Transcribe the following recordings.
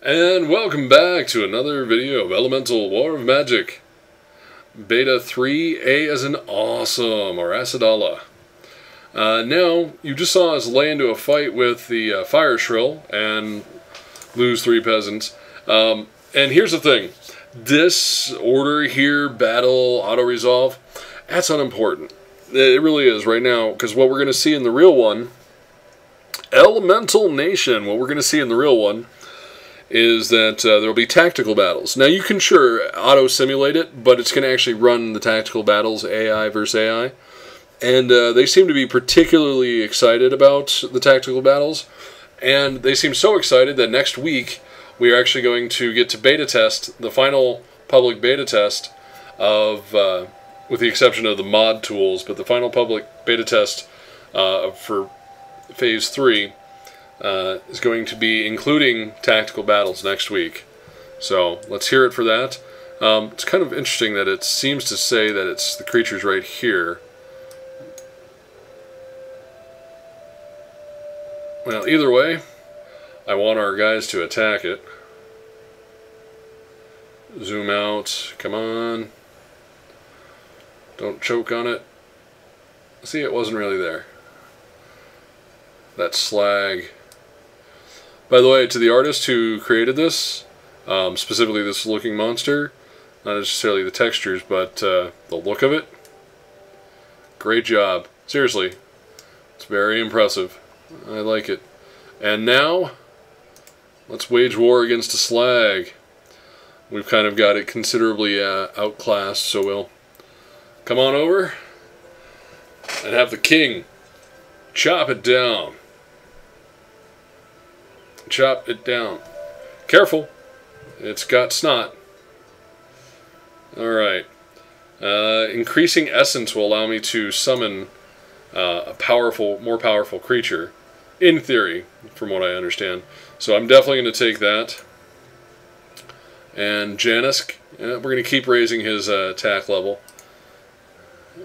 And welcome back to another video of Elemental War of Magic. Beta 3, A as in awesome, or Asadala. Now, you just saw us lay into a fight with the Fire Shrill and lose 3 peasants. And here's the thing. This order here, battle, auto-resolve, that's unimportant. It really is right now, because what we're going to see in the real one, Elemental Nation, what we're going to see in the real one, is that there will be tactical battles. Now you can sure auto-simulate it, but it's going to actually run the tactical battles, AI versus AI. And they seem to be particularly excited about the tactical battles. And they seem so excited that next week we are actually going to get to beta test, the final public beta test of, with the exception of the mod tools, but the final public beta test for Phase 3 is going to be including tactical battles next week. So let's hear it for that. It's kind of interesting that it seems to say that it's the creatures right here. Well, either way, I want our guys to attack it. Zoom out. Come on. Don't choke on it. See, it wasn't really there. That slag. By the way, to the artist who created this, specifically this looking monster, not necessarily the textures, but the look of it, great job. Seriously, it's very impressive. I like it. And now, let's wage war against a slag. We've kind of got it considerably outclassed, so we'll come on over and have the king chop it down. Chop it down. Careful. It's got snot. Alright. Increasing essence will allow me to summon a more powerful creature. In theory, from what I understand. So I'm definitely going to take that. And Janisk, we're going to keep raising his attack level.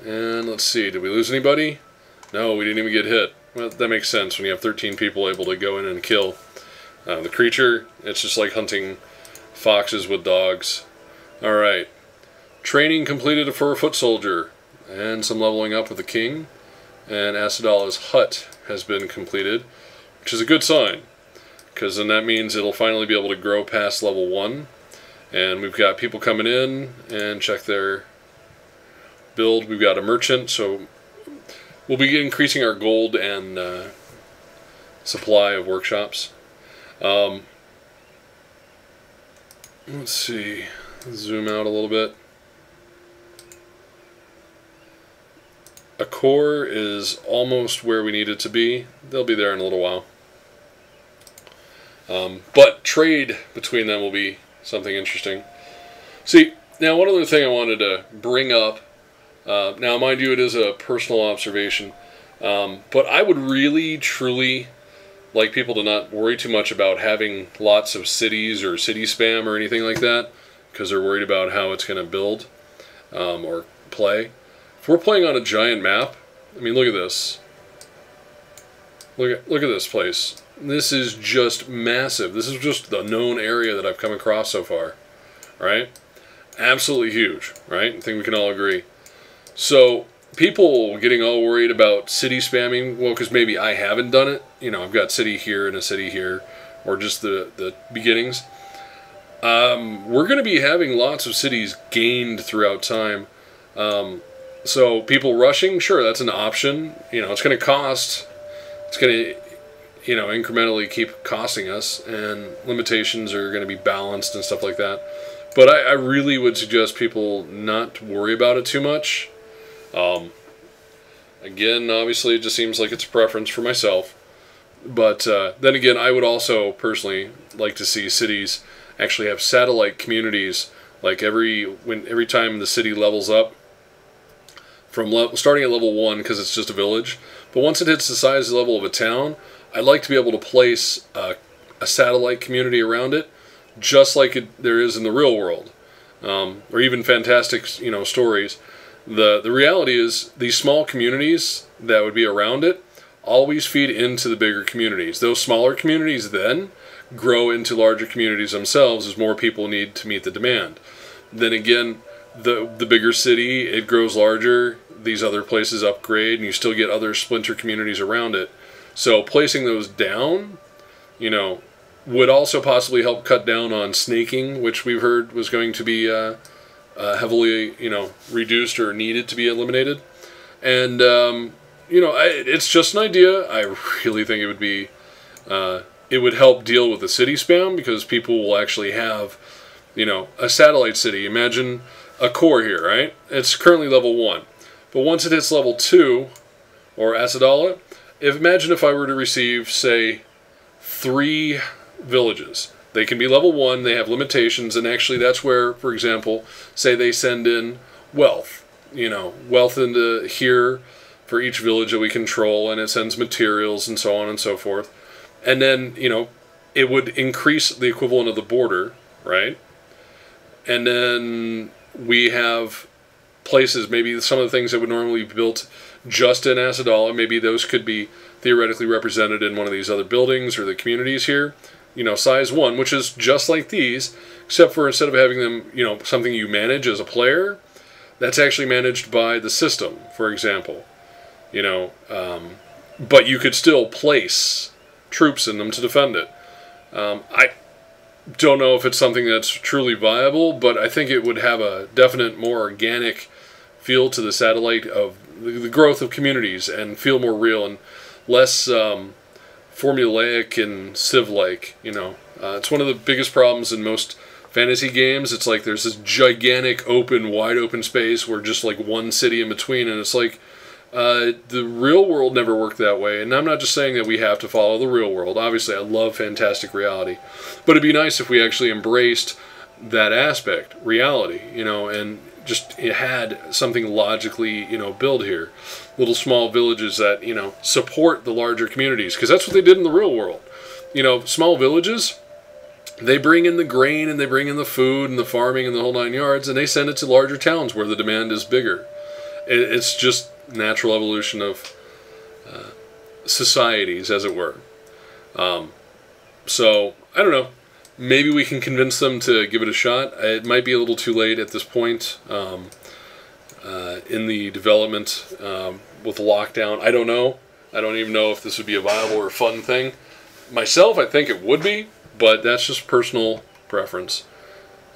And let's see, did we lose anybody? No, we didn't even get hit. Well, that makes sense when you have 13 people able to go in and kill. The creature, it's just like hunting foxes with dogs. Alright. Training completed for a foot soldier. And some leveling up with the king. And Asadala's hut has been completed, which is a good sign. Because then that means it'll finally be able to grow past level 1. And we've got people coming in and check their build. We've got a merchant, so we'll be increasing our gold and supply of workshops. Let's see, zoom out a little bit. A core is almost where we need it to be. They'll be there in a little while. But trade between them will be something interesting. See, now one other thing I wanted to bring up, now mind you it is a personal observation, but I would really, truly like people to not worry too much about having lots of cities or city spam or anything like that, because they're worried about how it's going to build or play. If we're playing on a giant map, I mean, look at this. Look at this place. This is just massive. This is just the known area that I've come across so far, right? Absolutely huge, right? I think we can all agree. So people getting all worried about city spamming, well, because maybe I haven't done it. You know, I've got city here and a city here, or just the beginnings. We're going to be having lots of cities gained throughout time. So people rushing, sure, that's an option. You know, it's going to cost. It's going to, you know, incrementally keep costing us, and limitations are going to be balanced and stuff like that. But I really would suggest people not to worry about it too much. Again, obviously, it just seems like it's a preference for myself. But then again, I would also personally like to see cities actually have satellite communities. Like every time the city levels up, from starting at level 1 because it's just a village, but once it hits the size level of a town, I'd like to be able to place a satellite community around it, just like there is in the real world, or even fantastic, you know, stories. The reality is these small communities that would be around it always feed into the bigger communities. Those smaller communities then grow into larger communities themselves as more people need to meet the demand. Then again, the bigger city, it grows larger, these other places upgrade, and you still get other splinter communities around it. So placing those down, you know, would also possibly help cut down on snaking, which we've heard was going to be heavily, you know, reduced or needed to be eliminated. And, you know, it's just an idea. I really think it would be, it would help deal with the city spam, because people will actually have, you know, a satellite city. Imagine a core here, right? It's currently level 1. But once it hits level 2, or Asadala, imagine if I were to receive, say, 3 villages. They can be level 1, they have limitations, and actually that's where, for example, say they send in wealth. You know, wealth into here for each village that we control, and it sends materials and so on and so forth. And then, you know, it would increase the equivalent of the border, right? And then we have places, maybe some of the things that would normally be built just in Asadala, maybe those could be theoretically represented in one of these other buildings or the communities here. You know, size 1, which is just like these, except for instead of having them, you know, something you manage as a player, that's actually managed by the system, for example. You know, but you could still place troops in them to defend it. I don't know if it's something that's truly viable, but I think it would have a definite more organic feel to the satellite of the growth of communities, and feel more real and less formulaic and civ-like. You know, it's one of the biggest problems in most fantasy games. It's like there's this gigantic open, wide open space where just like one city in between, and it's like the real world never worked that way. And I'm not just saying that we have to follow the real world. Obviously, I love fantastic reality, but it'd be nice if we actually embraced that aspect, reality, you know, and just it had something logically, you know, built here. Little small villages that, you know, support the larger communities, because that's what they did in the real world. You know, small villages, they bring in the grain and they bring in the food and the farming and the whole 9 yards, and they send it to larger towns where the demand is bigger. It's just natural evolution of societies, as it were. So, I don't know. Maybe we can convince them to give it a shot. It might be a little too late at this point in the development with lockdown. I don't know. I don't even know if this would be a viable or fun thing. Myself, I think it would be, but that's just personal preference.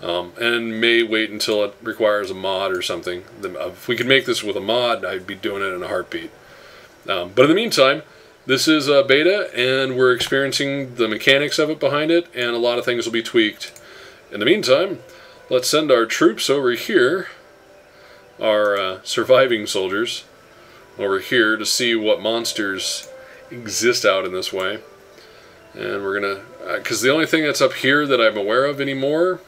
And may wait until it requires a mod or something. If we could make this with a mod, I'd be doing it in a heartbeat. But in the meantime, this is a beta, and we're experiencing the mechanics of it behind it, and a lot of things will be tweaked. In the meantime, let's send our troops over here, our surviving soldiers, over here to see what monsters exist out in this way. And we're going to, because the only thing that's up here that I'm aware of anymore,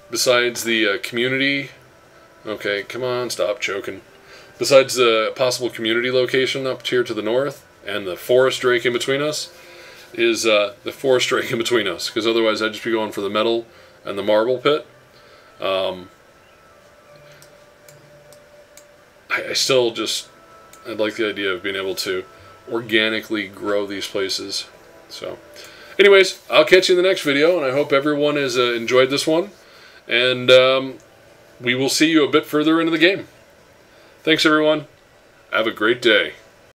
besides the community, okay, come on, stop choking. Besides the possible community location up here to the north, and the forest drake in between us, is the forest drake in between us, because otherwise I'd just be going for the metal and the marble pit. I still just, I'd like the idea of being able to organically grow these places. So, anyways, I'll catch you in the next video, and I hope everyone has enjoyed this one, and we will see you a bit further into the game. Thanks, everyone. Have a great day.